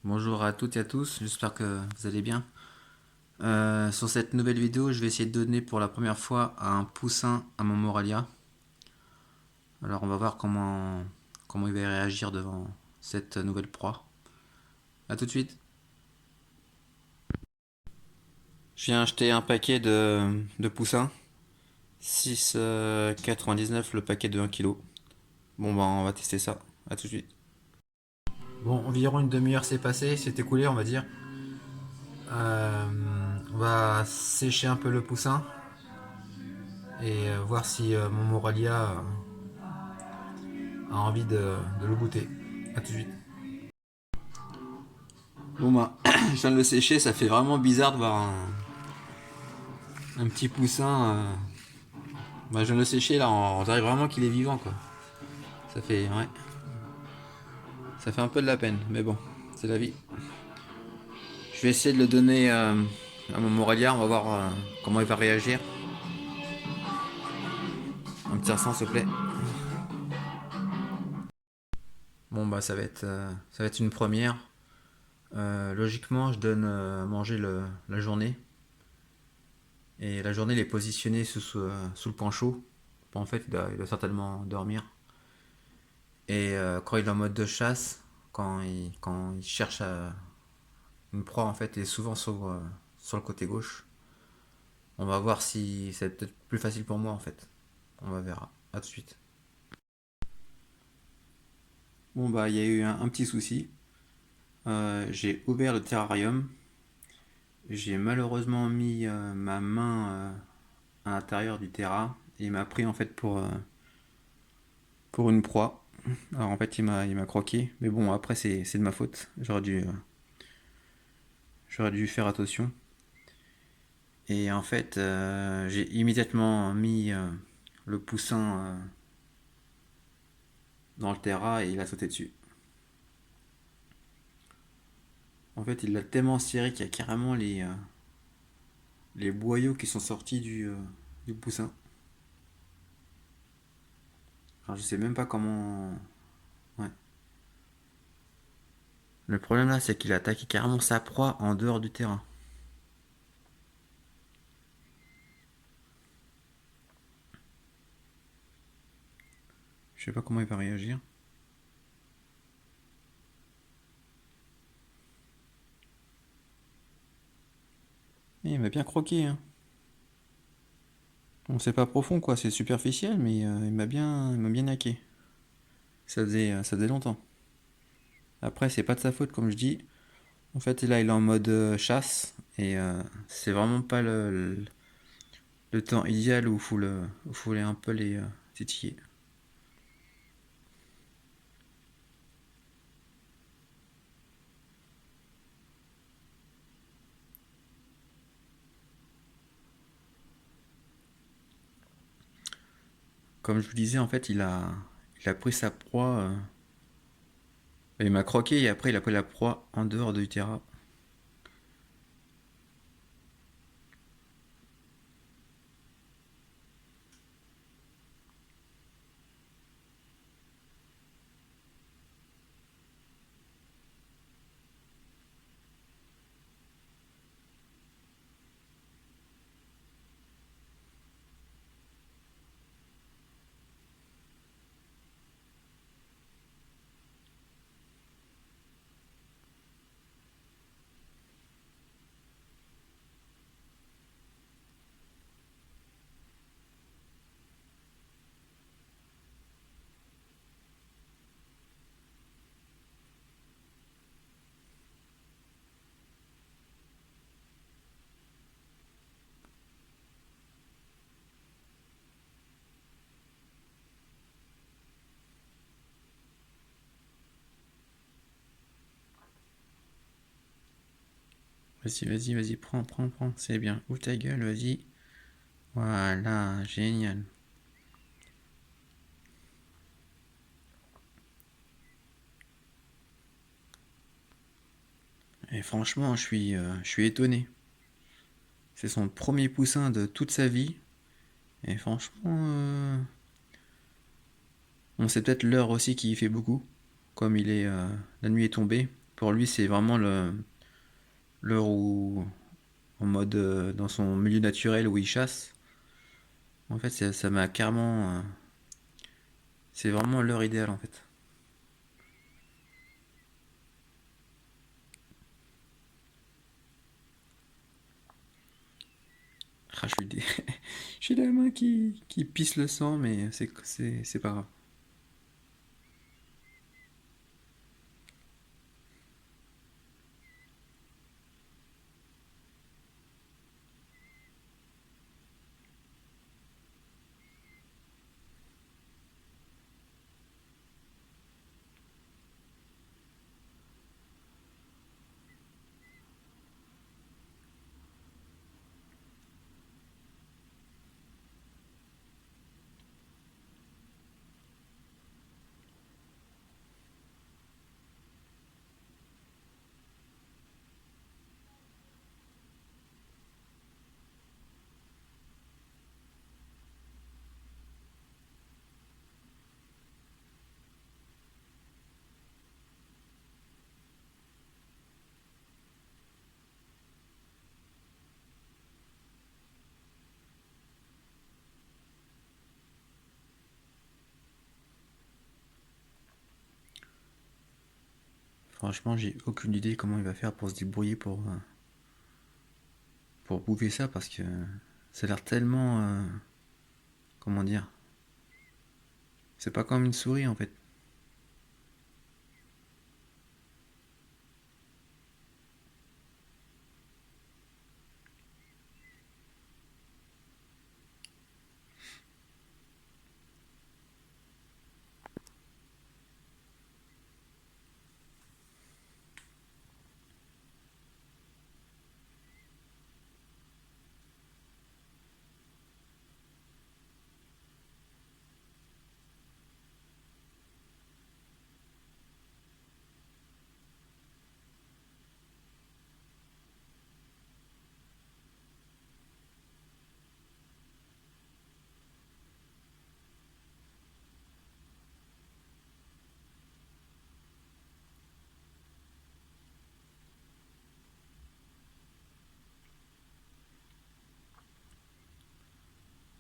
Bonjour à toutes et à tous, j'espère que vous allez bien. Sur cette nouvelle vidéo, je vais essayer de donner pour la première fois un poussin à mon Moralia. Alors on va voir comment il va réagir devant cette nouvelle proie. A tout de suite. Je viens acheter un paquet de poussins. 6,99 le paquet de 1 kg. Bon bah on va tester ça. A tout de suite. Bon, environ une demi-heure s'est passée, s'est écoulé on va dire. Euh, on va sécher un peu le poussin et voir si mon Moralia a envie de le goûter. A tout de suite. Bon bah, je viens de le sécher, ça fait vraiment bizarre de voir un petit poussin. Bah, je viens de le sécher là, on dirait vraiment qu'il est vivant quoi. Ça fait, ouais, ça fait un peu de la peine, mais bon, c'est la vie. Je vais essayer de le donner à mon Moralia, on va voir comment il va réagir. Un petit instant s'il te plaît. Bon bah ça va être une première. Logiquement, je donne à manger la journée. Et la journée, il est positionné sous le panchaud. Bon, en fait, il doit certainement dormir. Et quand il est en mode de chasse, quand il cherche une proie, en fait, il est souvent sur le côté gauche. On va voir si c'est peut-être plus facile pour moi, en fait. On va verra. À tout de suite. Bon, bah, il y a eu un petit souci. J'ai ouvert le terrarium. J'ai malheureusement mis ma main à l'intérieur du terra. Et il m'a pris, en fait, pour une proie. Alors, en fait, il m'a croqué. Mais bon, après, c'est de ma faute. J'aurais dû faire attention. Et en fait, j'ai immédiatement mis le poussin dans le terra et il a sauté dessus. En fait, il l'a tellement serré qu'il y a carrément les boyaux qui sont sortis du poussin. Alors, je sais même pas comment. Ouais. Le problème là, c'est qu'il a attaqué carrément sa proie en dehors du terrain. Je sais pas comment il va réagir. Il m'a bien croqué, hein. Bon, c'est pas profond quoi, c'est superficiel, mais il m'a bien hacké. Ça faisait longtemps. Après, c'est pas de sa faute, comme je dis. En fait, là, il est en mode chasse et c'est vraiment pas le temps idéal où il faut aller un peu les titiller. Comme je vous disais, en fait, il a pris sa proie, il m'a croqué et après il a pris la proie en dehors du terrain. Vas-y, prends, c'est bien. Ouvre ta gueule, vas-y. Voilà, génial. Et franchement, je suis étonné. C'est son premier poussin de toute sa vie. Et franchement, bon, c'est peut-être l'heure aussi qui y fait beaucoup. Comme la nuit est tombée. pour lui, c'est vraiment l'heure où, en mode dans son milieu naturel où il chasse. En fait, ça m'a carrément. C'est vraiment l'heure idéale en fait. Ah, j'ai la main qui pisse le sang, mais c'est pas grave. Franchement, j'ai aucune idée comment il va faire pour se débrouiller pour bouffer ça parce que ça a l'air tellement. Comment dire? C'est pas comme une souris en fait.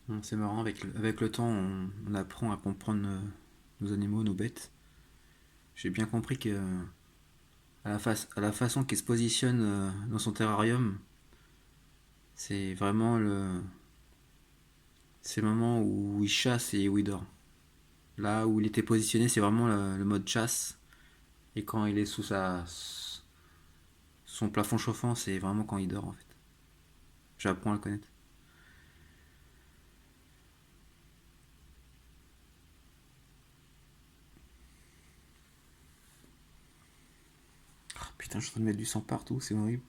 Bon, c'est marrant, avec le temps, on apprend à comprendre nos animaux, nos bêtes. J'ai bien compris que à la façon qu'il se positionne dans son terrarium, c'est vraiment c'est le moment où il chasse et où il dort. Là où il était positionné, c'est vraiment le mode chasse. Et quand il est sous son plafond chauffant, c'est vraiment quand il dort en fait. J'apprends à le connaître. Oh, putain, je suis en train de mettre du sang partout, c'est horrible.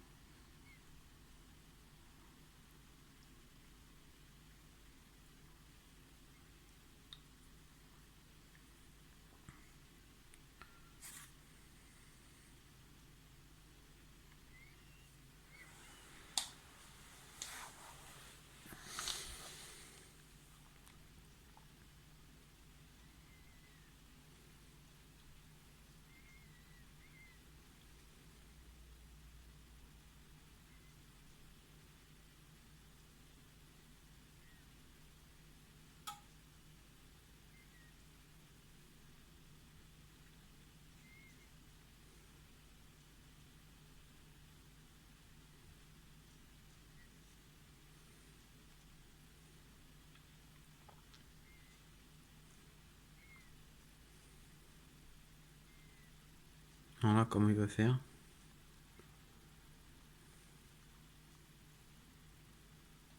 Voilà comment il va faire.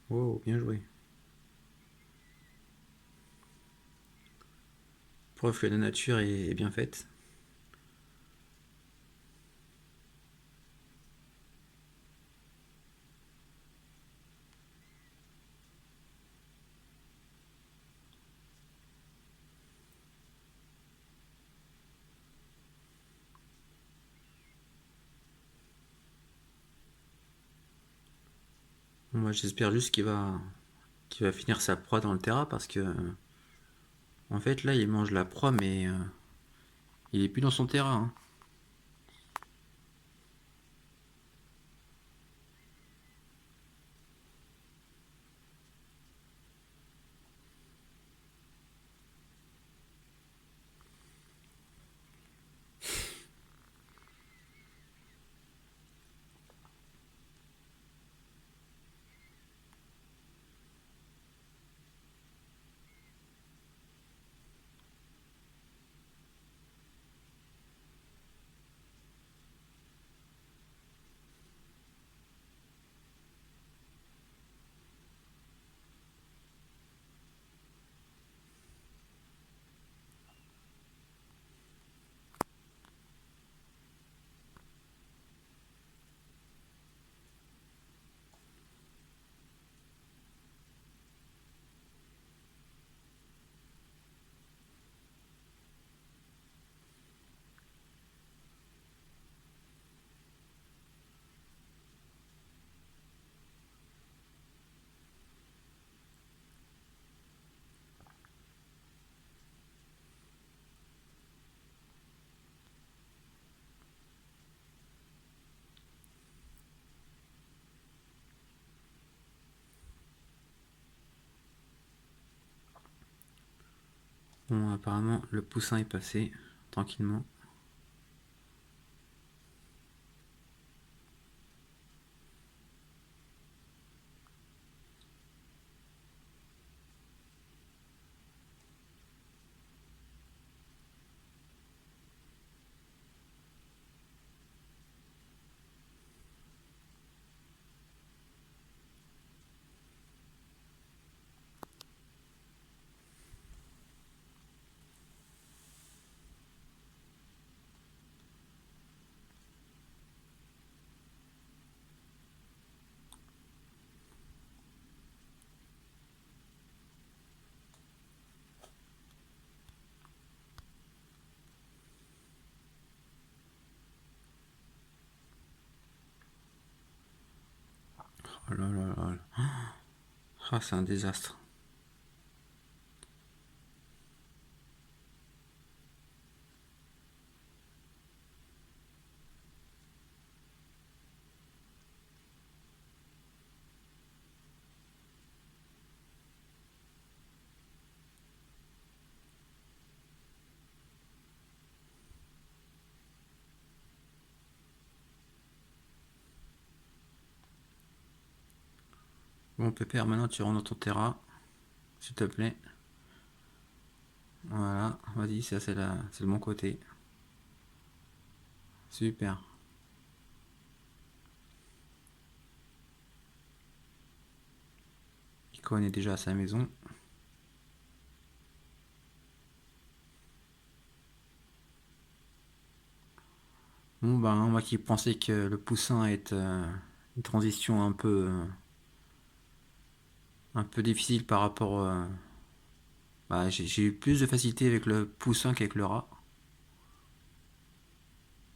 Wow, bien joué. Preuve que la nature est bien faite. Moi, j'espère juste qu'il va finir sa proie dans le terra parce que, en fait, là, il mange la proie, mais il est plus dans son terra, hein. Bon, apparemment, le poussin est passé tranquillement. Oh là là là là. Ah, c'est un désastre. Bon, Pépère, maintenant tu rentres dans ton terrain, s'il te plaît. Voilà, vas-y, ça c'est le bon côté. Super. Icône est déjà à sa maison. Bon, ben, moi qui pensais que le poussin est une transition un peu difficile par rapport. Bah, j'ai eu plus de facilité avec le poussin qu'avec le rat.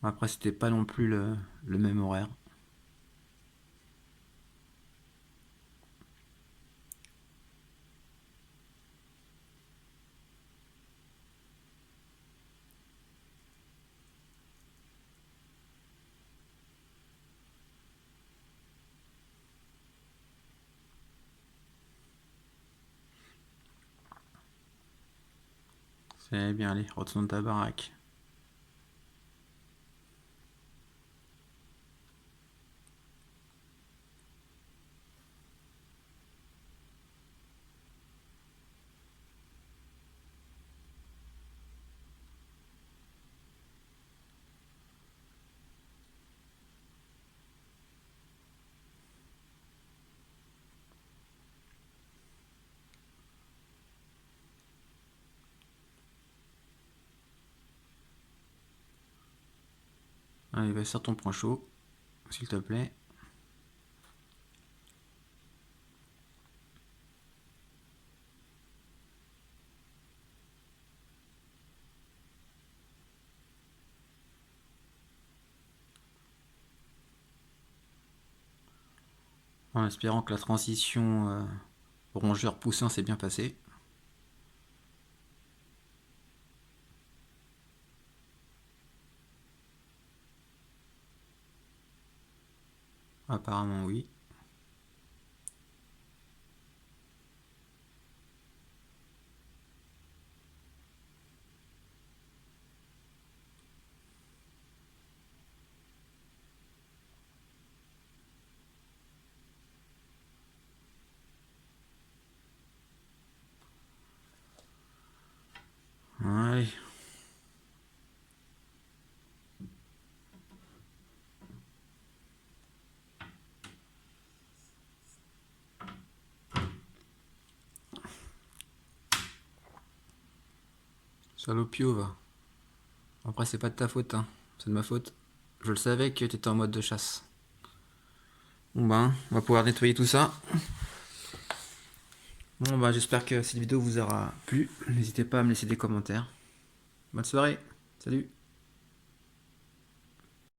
Après, c'était pas non plus le même horaire. C'est bien, allez, retourne dans ta baraque. Allez, va sur ton point chaud, s'il te plaît. En espérant que la transition rongeur-poussin s'est bien passée. Apparemment, oui. Allez. Salopio, va. Après, c'est pas de ta faute, hein. C'est de ma faute. Je le savais que t'étais en mode de chasse. Bon ben, on va pouvoir nettoyer tout ça. Bon ben, j'espère que cette vidéo vous aura plu. N'hésitez pas à me laisser des commentaires. Bonne soirée. Salut.